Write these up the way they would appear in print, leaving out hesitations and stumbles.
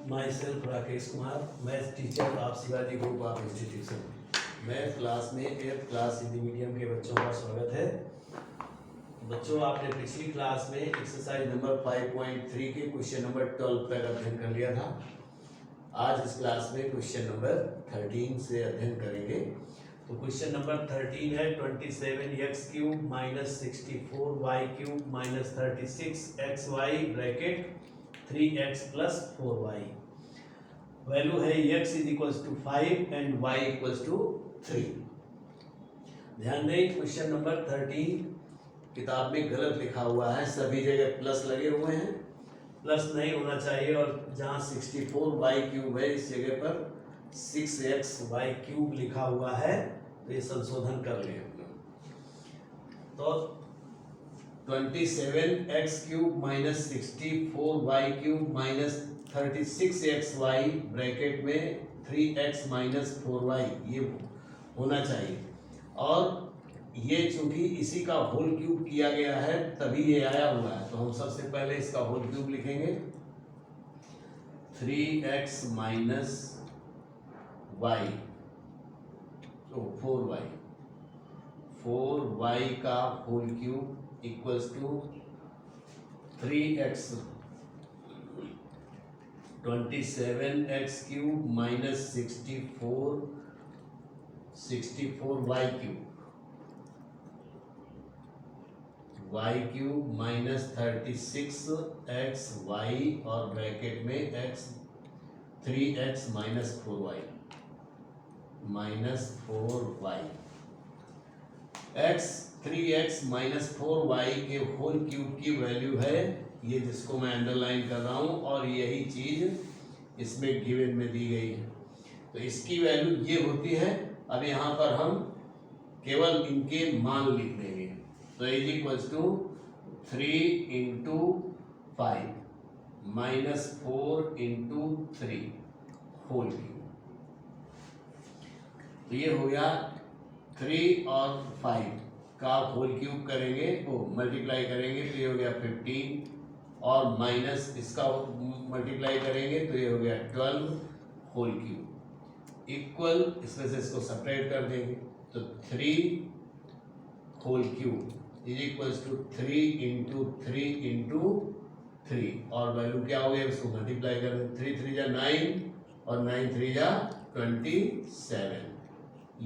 My self Rakesh Kumar, math teacher of Shivaji group of institution. Math class में 8th class Hindi medium के बच्चों का स्वागत है। बच्चों, आपने पिछली क्लास में एक्सरसाइज नंबर 5.3 के क्वेश्चन नंबर 12 तक अध्ययन कर लिया था। आज इस क्लास में क्वेश्चन नंबर 13 से अध्ययन करेंगे। तो क्वेश्चन नंबर 13 है 27x³ minus 64y³ minus 36xy bracket 3x plus 4y। Value है x is equals to 5 and y equals to 3। ध्यान दें, क्वेश्चन नंबर 13 किताब में गलत लिखा हुआ है, सभी जगह प्लस लगे हुए हैं, प्लस नहीं होना चाहिए। और जहाँ 64y³ है इस जगह पर 6xy³ लिखा हुआ है, तो ये संशोधन कर लें हम लोग। तो 27x³ minus 64y³ minus 36xy bracket में 3x माइनस 4y ये होना चाहिए। और ये चूंकि इसी का होल क्यूब किया गया है तभी ये आया हुआ है, तो हम सबसे पहले इसका होल क्यूब लिखेंगे। 3x माइनस y तो 4y का whole cube equals to 3x 27x³ minus 64y³ y³ minus 36xy और ब्रैकेट में x 3x minus 4y minus 4y x 3x minus 4y के होल क्यूब की वैल्यू है ये, जिसको मैं अंडरलाइन कर रहा हूँ, और यही चीज इसमें गिवन में दी गई है। तो इसकी वैल्यू ये होती है। अब यहाँ पर हम केवल इनके मान लिख देंगे। तो is equals to 3 into 5 minus 4 into 3 whole cube. तो ये हो गया 3 और 5 का होल क्यूब करेंगे, वो मल्टीप्लाई करेंगे तो ये हो गया 15, और माइनस इसका मल्टीप्लाई करेंगे तो ये हो गया 12 होल क्यूब इक्वल, इसमें से इसको सेपरेट कर देंगे तो 3 whole cube is equals to 3 into 3 into 3, और वैल्यू क्या हो गया इसको मल्टीप्लाई कर दें। 3 3 जा 9 और 9 3 जा 27।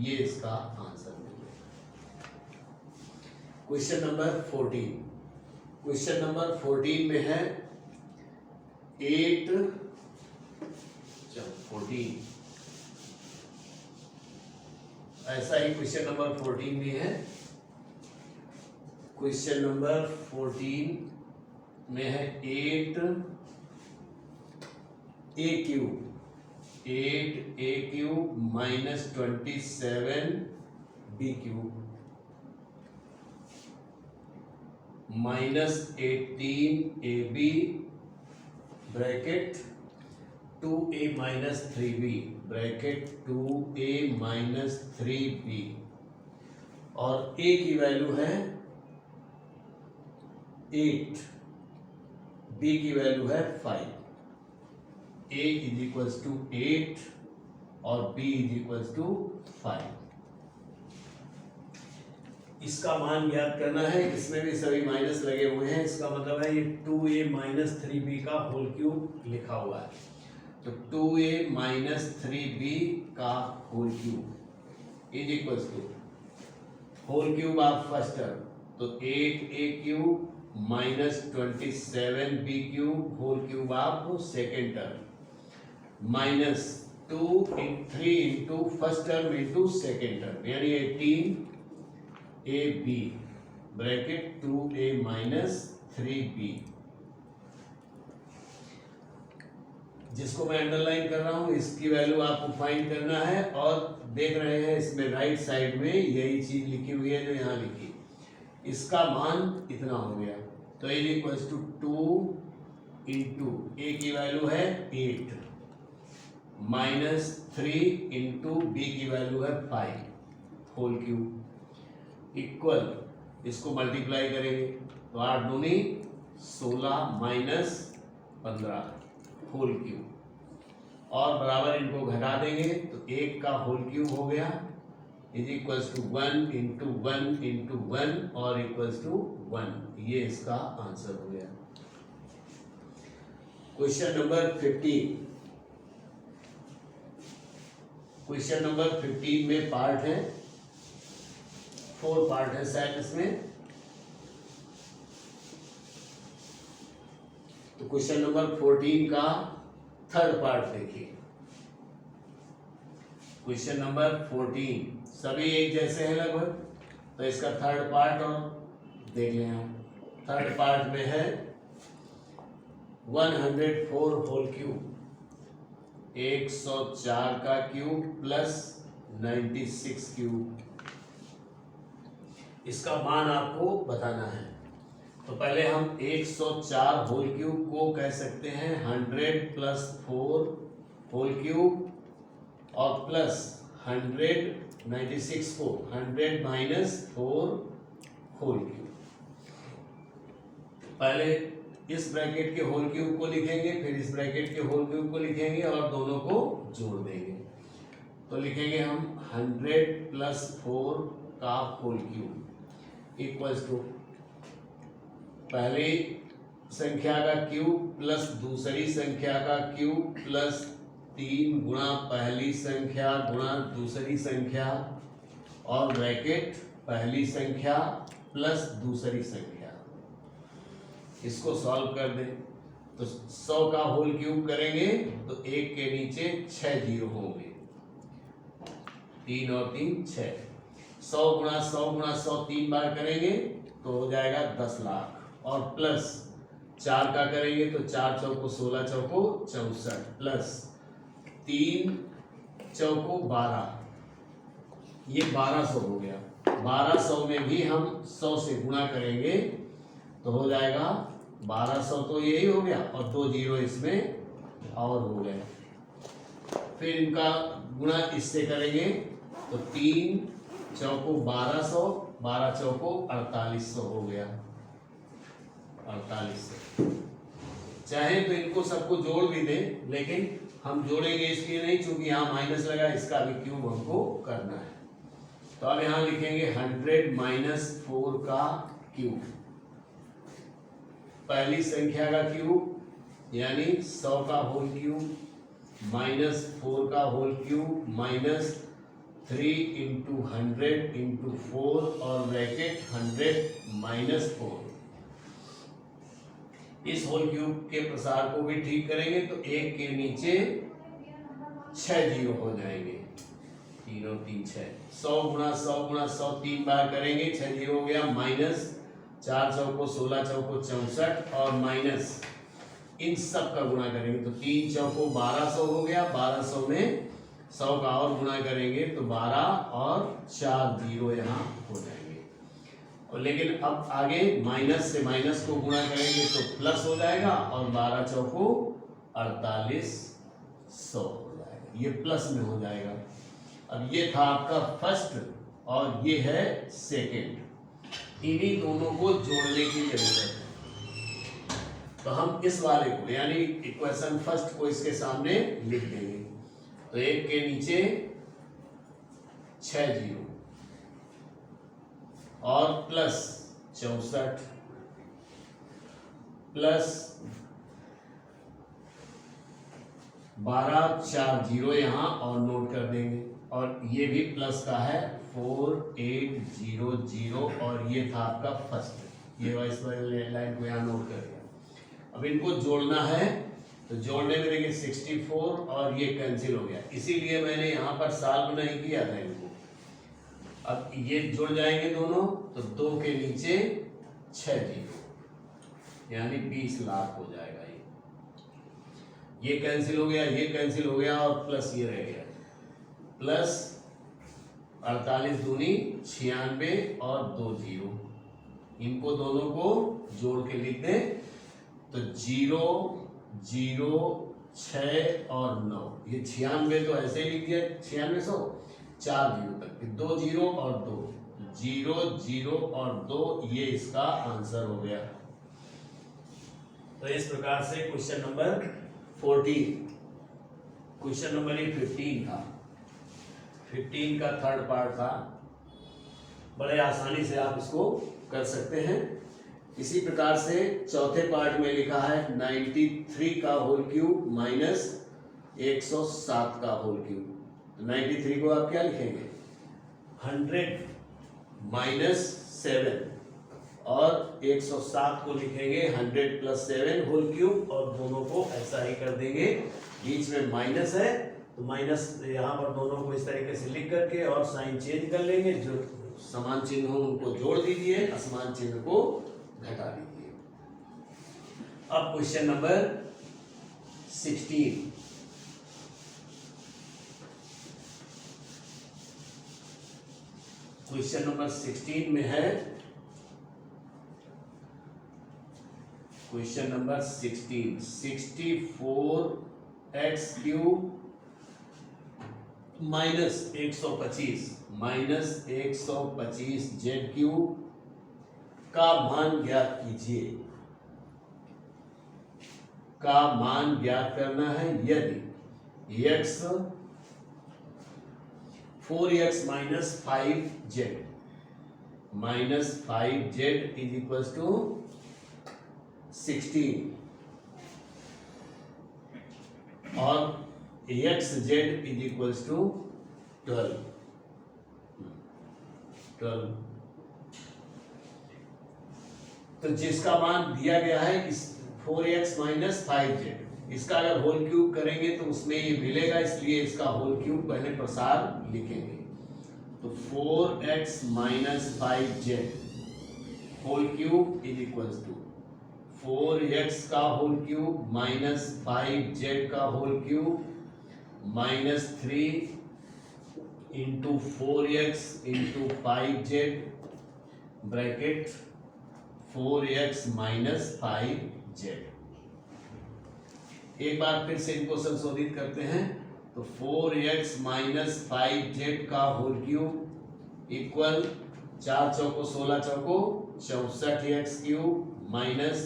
ये इसका आंसर है। Question number 14। क्वेश्चन नंबर 14 में है 14 ऐसा ही क्वेश्चन नंबर 14 भी है। क्वेश्चन नंबर 14 में है 8a³ minus 27b³ minus 18ab bracket 2a minus 3b bracket 2a minus 3b, और a की वैल्यू है 8, b की वैल्यू है 5। a इज इक्वल्स टू 8 और b इज इक्वल्स टू 5। इसका मान ज्ञात करना है। इसमें भी सभी माइनस लगे हुए हैं, इसका मतलब है ये 2a माइनस 3b का होल क्यूब लिखा हुआ है। तो 2a माइनस 3b का whole cube is equals to whole cube of first term, तो 8a³ minus 27b³ whole cube of second term minus 3 into first term into second term, यानी 18ab bracket 2a minus 3b, जिसको मैं underline कर रहा हूं। इसकी value आपको find करना है, और देख रहे हैं इसमें राइट साइड में यही चीज लिखी हुई है जो यहाँ लिखी। इसका मान इतना हो गया, तो इज इक्वल्स टू 2 इंटू ए की वैल्यू है 8 माइनस 3 इंटू बी की वैल्यू है 5 होल क्यूब इक्वल, इसको मल्टीप्लाई करेंगे तो 8 दूनी 16 माइनस 15 होल क्यूब और बराबर इनको घटा देंगे तो 1 का होल क्यूब हो गया is equals to 1 into 1 into 1 और इक्वल्स टू 1। ये इसका आंसर हो गया। Question number 15। क्वेश्चन नंबर 15 में पार्ट है, 4 पार्ट है शायद इसमें। तो क्वेश्चन नंबर 14 का थर्ड पार्ट देखिए। क्वेश्चन नंबर 14 सभी एक जैसे हैं लगभग, तो इसका थर्ड पार्ट और देख लें हम। थर्ड पार्ट में है 104 होल क्यूब, 104 का क्यूब प्लस 96 क्यूब, इसका मान आपको बताना है। तो पहले हम 104 होल क्यूब को कह सकते हैं 100 प्लस 4 होल क्यूब और प्लस 196 को 100 माइनस 4 होल क्यूब। पहले इस ब्रैकेट के होल क्यूब को लिखेंगे, फिर इस ब्रैकेट के होल क्यूब को लिखेंगे और दोनों को जोड़ देंगे। तो लिखेंगे हम 100 प्लस 4 का होल क्यूब इक्वल्स टू पहली संख्या का क्यूब प्लस दूसरी संख्या का क्यूब प्लस 3 गुणा पहली संख्या गुणा दूसरी संख्या और ब्रैकेट पहली संख्या प्लस दूसरी संख्या। इसको सॉल्व कर दें तो 100 का होल क्यूब करेंगे तो 1 के नीचे 6 जीरो होंगे, 3 और 3 6। 100 गुणा 100 गुणा 100 3 बार करेंगे तो हो जाएगा 10 लाख और प्लस 4 का करेंगे तो 4 चौको 16 चौको 64 प्लस 3 चौको 12, ये 1200 हो गया। 1200 में भी हम 100 से गुणा करेंगे तो हो जाएगा 1200, तो यही हो गया और 2 जीरो इसमें और हो गए। फिर इनका गुणा इससे करेंगे तो 3 चौको 1200, 12 चौको 4800 हो गया, 4800। चाहे तो इनको सबको जोड़ भी दें, लेकिन हम जोड़ेंगे इसलिए नहीं क्योंकि यहाँ माइनस लगा, इसका भी क्यूब हमको करना है। तो अब यहाँ लिखेंगे 100 माइनस 4 का क्यूब, पहली संख्या का क्यूब यानी 100 का होल क्यूब माइनस 4 का whole cube minus 3 into 100 into 4 और ब्रैकेट 100 माइनस 4। इस होल क्यूब के प्रसार को भी ठीक करेंगे तो 1 के नीचे 6 जीरो हो जाएंगे, 3 और 3 6। 100 गुणा 100 गुणा 100 3 बार करेंगे 6 जीरो हो गया, माइनस 4 चौको 16 चौको 64 और माइनस इन सब का गुणा करेंगे तो 3 चौको 1200 हो गया। 1200 में 100 का और गुणा करेंगे तो 12 और 4 जीरो यहाँ हो जाएंगे। और लेकिन अब आगे माइनस से माइनस को गुणा करेंगे तो प्लस हो जाएगा और 12 चौको 4800 हो जाएगा, ये प्लस में हो जाएगा। अब ये था आपका फर्स्ट और ये है सेकेंड, इन्हीं दोनों को जोड़ने की जरूरत है। तो हम इस वाले को यानी इक्वेशन फर्स्ट को इसके सामने लिख देंगे तो 1 के नीचे 6 जीरो और प्लस 64 प्लस 12 4 जीरो यहाँ और नोट कर देंगे और ये भी प्लस का है 4800 और ये था आपका फर्स्ट, ये वाइस लाइन को यहाँ नोट कर दिया। अब इनको जोड़ना है तो जोड़ने में देखिए 64 और ये कैंसिल हो गया, इसीलिए मैंने यहाँ पर सॉल्व नहीं किया था इनको। अब ये जुड़ जाएंगे दोनों तो 2 के नीचे 6 जीरो यानी 20 लाख हो जाएगा। ये कैंसिल हो गया, ये कैंसिल हो गया और प्लस ये रह गया, प्लस 48 दूनी 96 और 2 जीरो, इनको दोनों को जोड़ के लिख दें तो 0 0 6 और 9, ये 96 तो ऐसे ही लिख दिया 9600, 4 जीरो तक, 2 जीरो और 2, 0 0 और 2, ये इसका आंसर हो गया। तो इस प्रकार से क्वेश्चन नंबर 14 क्वेश्चन नंबर 15 था, 15 का थर्ड पार्ट था। बड़े आसानी से आप इसको कर सकते हैं। इसी प्रकार से चौथे पार्ट में लिखा है 93 का होल क्यूब माइनस 107 का होल क्यूब। तो 93 को आप क्या लिखेंगे? 100 माइनस 7 और 107 को लिखेंगे 100 प्लस 7 होल क्यूब, और दोनों को ऐसा ही कर देंगे। बीच में माइनस है तो माइनस यहाँ पर दोनों को इस तरीके से लिख करके और साइन चेंज कर लेंगे। जो समान चिन्ह हो उनको जोड़ दीजिए, असमान चिन्ह को घटा दीजिए। अब क्वेश्चन नंबर 16। क्वेश्चन नंबर 16 में है, question number 16, 64x cube minus 125 Z cube का मान ज्ञात कीजिए। का मान ज्ञात करना है यदि x 4x minus 5z is equal to 16 और xz इज इक्वल टू 12। तो जिसका मान दिया गया है इस 4x माइनस 5z, इसका अगर होल क्यूब करेंगे तो उसमें ये मिलेगा, इसलिए इसका होल क्यूब पहले प्रसार लिखेंगे। तो 4x minus 5z whole cube is equal to 4x का होल क्यूब माइनस 5z का whole cube minus 3 into 4x into 5z bracket 4x minus 5z। एक बार फिर से इनको संशोधित करते हैं। तो 4x माइनस 5z का होल क्यूब इक्वल 4 चौको 16 चौको 64x cube minus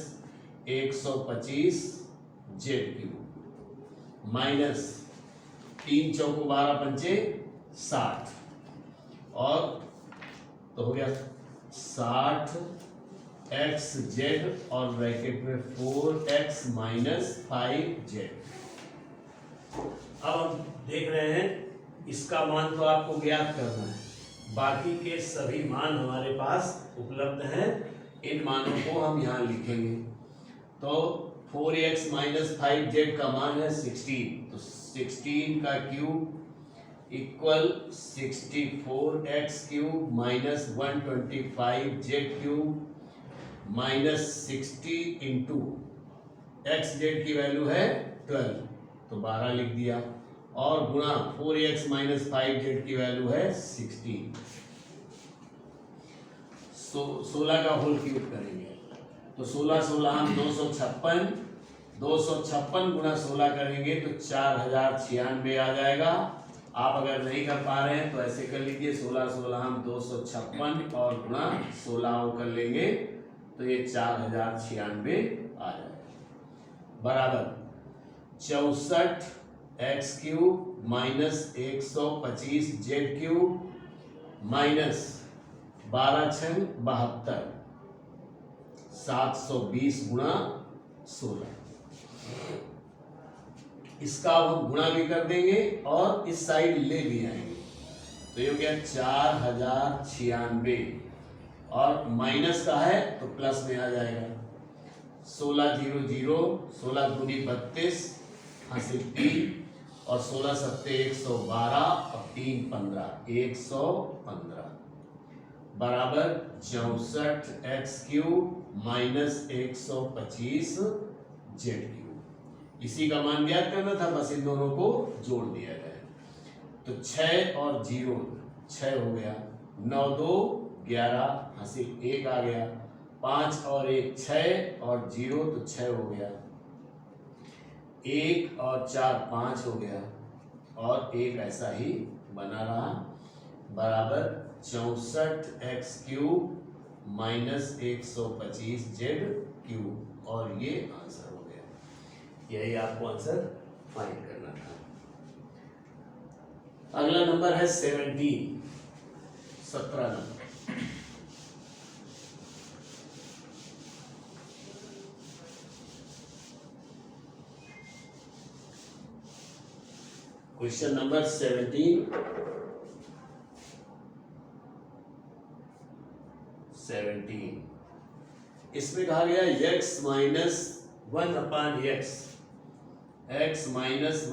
125 Z cube minus 3 चौको 12 पंचे 60 और तो हो गया 60 एक्स जेड और ब्रैकेट में 4x माइनस 5z। अब हम देख रहे हैं इसका मान तो आपको ज्ञात करना है, बाकी के सभी मान हमारे पास उपलब्ध हैं। इन मानों को हम यहाँ लिखेंगे। तो 4x माइनस 5z का मान है 16, तो 16 का cube equal 64x cube minus 125z cube minus 60 into x Z की वैल्यू है 12, तो 12 लिख दिया, और गुणा 4x माइनस 5z की वैल्यू है 16। 16 का होल क्यूब करेंगे तो 16 हम 256 गुणा 16 करेंगे तो 4096 आ जाएगा। आप अगर नहीं कर पा रहे हैं तो ऐसे कर लीजिए, 16 हम 256 और गुणा 16 कर लेंगे तो ये 4096 आ जाएगा, बराबर 64x cube minus 125 Z cube minus 12 छंग 72 720 गुणा 16। इसका हम गुणा भी कर देंगे और इस साइड ले भी आएंगे, तो ये हो गया 4096 और माइनस का है तो प्लस में आ जाएगा। 16 0 0 16 दूनी 32 हासिल 3 और 16 सत्ते 112 और 3 15 115 बराबर 64x cube minus 125 Z cube. इसी का मान ज्ञात करना था, बस इन दोनों को जोड़ दिया जाए। तो 6 और 0 6 हो गया, 9 2 11 हासिल 1 आ गया, 5 और 1 6 और 0 तो 6 हो गया, 1 और 4 5 हो गया और 1 ऐसा ही बना रहा, बराबर 64x cube minus 125 Z cube, और ये आंसर हो गया। यही आपको आंसर फाइंड करना था। अगला नंबर है 17 नंबर। क्वेश्चन नंबर 17 इसमें कहा गया x minus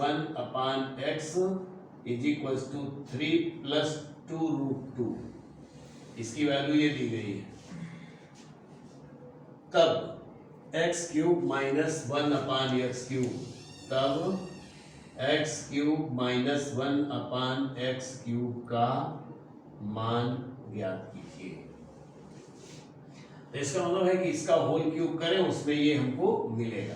1/x is equal to 3 plus 2√2। इसकी वैल्यू ये दी गई है। तब x³ माइनस 1/x³, तब x³ माइनस 1/x³ का मान ज्ञात कीजिए। तो इसका मतलब है कि इसका होल क्यूब करें, उसमें ये हमको मिलेगा।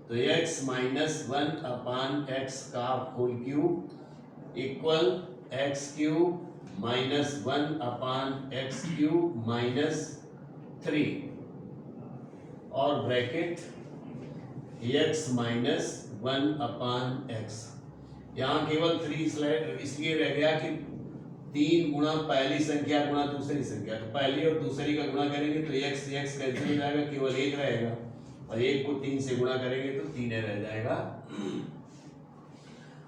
तो x माइनस 1/x का whole cube equal x³ minus 1/x³ minus 3 और ब्रैकेट x माइनस 1/x। यहाँ केवल 3 इसलिए रह गया कि 3 गुणा पहली संख्या गुणा दूसरी संख्या। तो पहली और दूसरी का गुणा करेंगे तो x कैंसिल हो जाएगा, केवल 1 रहेगा, और 1 को 3 से गुणा करेंगे तो 3 रह जाएगा।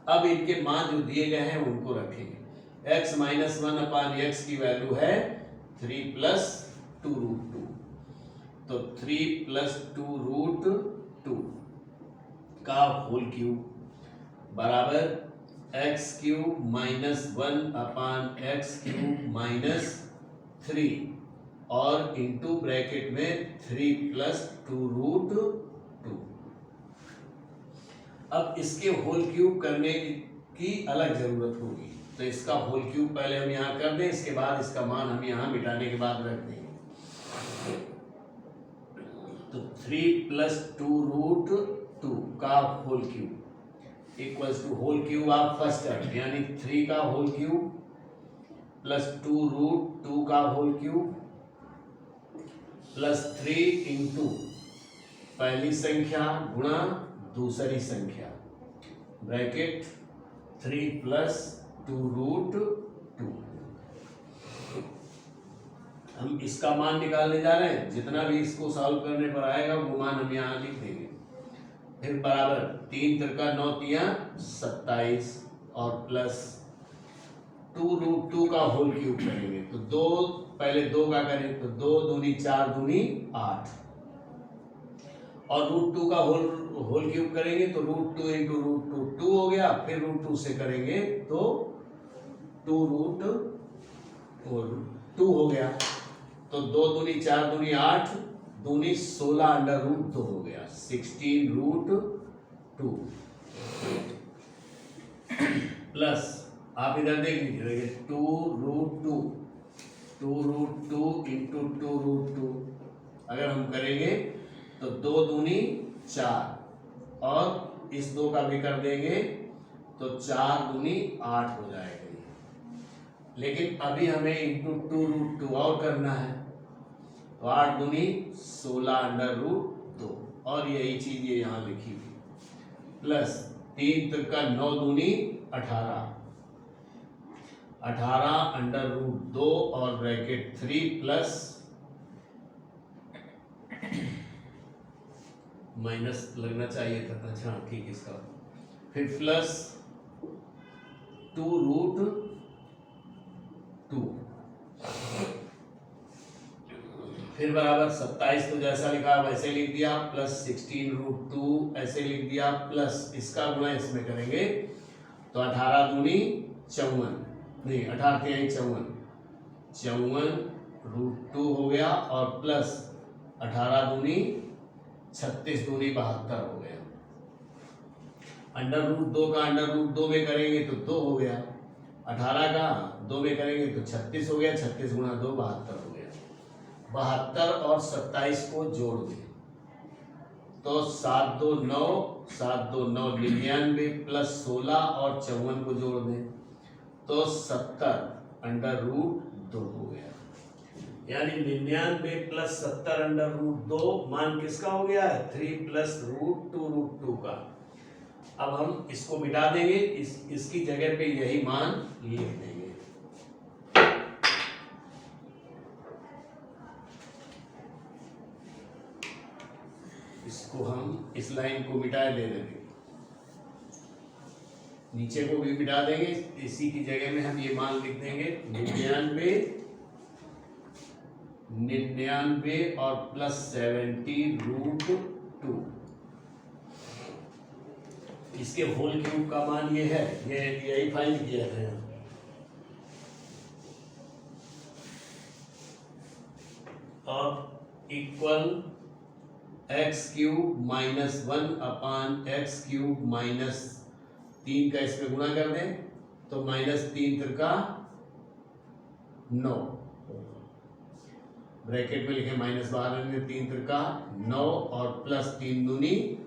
अब इनके मान जो दिए गए हैं उनको रखेंगे। x माइनस 1/x की वैल्यू है 3 प्लस 2√2। तो 3 प्लस 2√2 का होल क्यूब बराबर x³ माइनस 1/x³ माइनस 3 और इंटू ब्रैकेट में 3 प्लस 2√2। अब इसके होल क्यूब करने की अलग जरूरत होगी, तो इसका होल क्यूब पहले हम यहाँ कर दें, इसके बाद इसका मान हम यहाँ मिटाने के बाद रख देंगे। तो 3 प्लस 2√2 का whole cube equals to whole cube of first term यानी 3 का होल क्यूब प्लस 2√2 का होल क्यूब प्लस 3 इंटू पहली संख्या गुणा दूसरी संख्या ब्रैकेट 3 प्लस 2√2। हम इसका मान निकालने जा रहे हैं। जितना भी इसको सॉल्व करने पर आएगा वो मान हम यहाँ लिख देंगे। फिर बराबर 3 त्रिका 9 तिया 27 और प्लस 2√2 का होल क्यूब करेंगे तो 2 पहले 2 का करें तो 2 दूनी 4 दूनी 8 और √2 का होल क्यूब करेंगे तो √2 इंटू √2 2 हो गया। फिर √2 से करेंगे तो 2√2 हो गया। तो 2 दूनी 4 दूनी 8 दूनी 16√2 हो गया 16√2 प्लस आप इधर देख लीजिए 2√2 इंटू 2√2 अगर हम करेंगे तो 2 दूनी 4 और इस 2 का भी कर देंगे तो 4 दूनी 8 हो जाएगा। लेकिन अभी हमें इंटू 2√2 और करना है तो 8 दूनी 16√2 और यही चीज ये यहाँ लिखी हुई प्लस 3 त्रिका 9 दूनी 18 और ब्रैकेट 3 प्लस माइनस लगना चाहिए था। अच्छा ठीक इसका फिर प्लस 2√2 फिर बराबर 27 तो जैसा लिखा वैसे लिख दिया प्लस 16√2 ऐसे लिख दिया प्लस इसका गुणा इसमें करेंगे तो 18 दूनी 54 नहीं 18 के 54√2 हो गया और प्लस 18 दूनी 36 दूनी 72 हो गया। √2 का √2 में करेंगे तो 2 हो गया। 18 का 2 में करेंगे तो 36 हो गया। 36 गुणा 2 72 हो गया। 72 और 27 को जोड़ दें तो 7 2 9 99 प्लस 16 और 54 को जोड़ दें तो 70√2 हो गया। यानी 99 प्लस 70√2 मान किसका हो गया है 3 प्लस √2 का। अब हम इसको मिटा देंगे, इसकी जगह पे यही मान लिख देंगे। इसको हम इस लाइन को मिटा दे देंगे, नीचे को भी मिटा देंगे, इसी की जगह में हम ये मान लिख देंगे 99 और प्लस 70√2। इसके होल क्यूब का मान ये है, ये यही फाइंड किया है। और इक्वल x³ -1/x³ -3 का इसमें गुणा कर दें तो -3 × 9, ब्रैकेट में लिखे माइनस बाहर 3 × 9 और प्लस 3 दूनी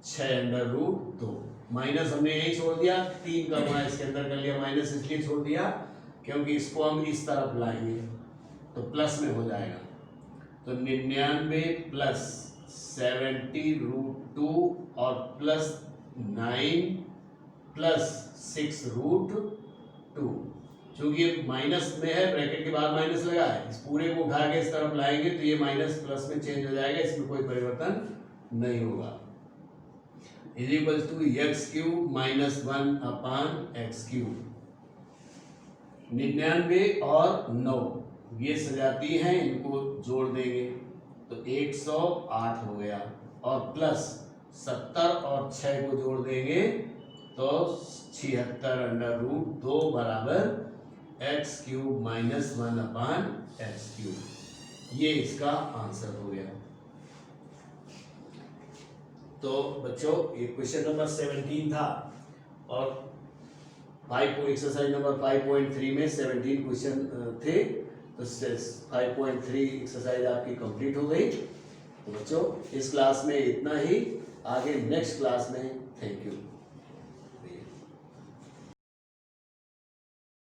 6√2। माइनस हमने यही छोड़ दिया, 3 का गुणा इसके अंदर कर लिया, माइनस इसलिए छोड़ दिया क्योंकि इसको हम इस तरफ लाएंगे तो प्लस में हो जाएगा। तो 99 प्लस 70√2 और प्लस 9 प्लस 6√2। चूंकि ये माइनस में है, ब्रैकेट के बाद माइनस लगा है, इस पूरे को उठा के इस तरफ लाएंगे तो ये माइनस प्लस में चेंज हो जाएगा, इसमें कोई परिवर्तन नहीं होगा। Is equal to x³ -1/x³। 99 और 9 ये सजाती हैं, इनको जोड़ देंगे तो 108 हो गया, और प्लस 70 और 6 को जोड़ देंगे तो 76√2 बराबर x³ -1/x³। ये इसका आंसर हो गया। तो बच्चों ये क्वेश्चन नंबर 17 था, और एक्सरसाइज नंबर 5.3 में 17 क्वेश्चन थे, तो 5.3 एक्सरसाइज आपकी कंप्लीट हो गई। तो बच्चों इस क्लास में इतना ही, आगे नेक्स्ट क्लास में। Thank you.